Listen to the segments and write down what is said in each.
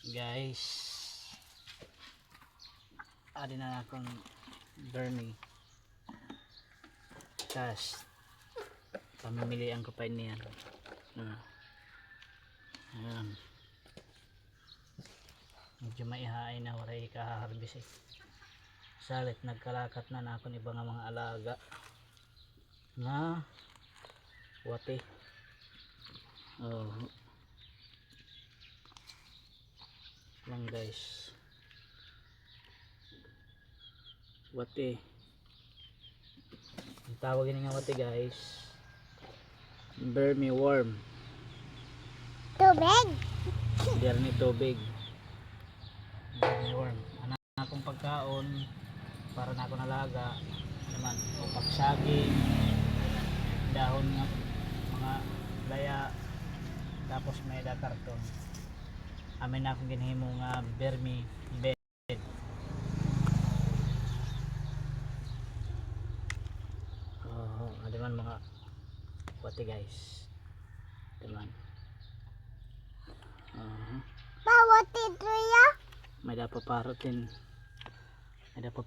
Guys, adi na akong Bernie cash pamimilian ko pa niyan. Ayan, medyo maihaay na waray kahaharbis salit nagkalakat na akong iba nga mga alaga na wati. Lang guys, wati ang tawag nga wati guys, Burmy worm. Tubig? Diyan ni tubig. Burmy worm. Anak akong pagkaon para na ako nalaga naman upak saging, dahon ng mga laya, tapos may da karton. Amin na akong ginhimo nga Burmy bed. Ada man mga wati guys. Teman. Pawati ito ya? May dapat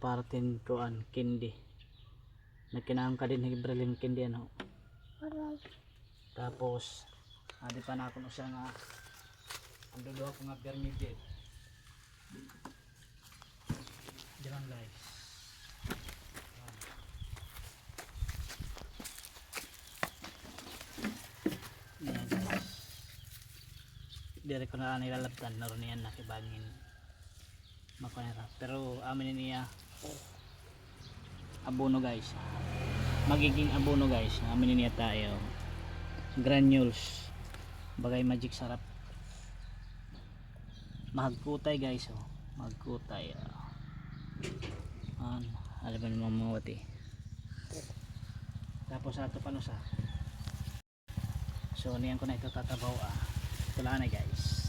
paratin kuan kindi. Nagkinaam ka din hibraling kindi ano. Alright. Tapos adi pa na ako siya nga ang dulo ako nga Burmy bed. Diyan guys. Yan guys. Dire ko na nilalabtan na ron yan nakibangin. Makunera. Pero amin niya abono guys. Magiging abono guys. Amin niya tayo. Granules. Bagay magic sarap. Magkutay guys magkutay alam mo naman mga wati. Tapos ato pa no sa so niyan ko na ito tatabaw ito lang na guys.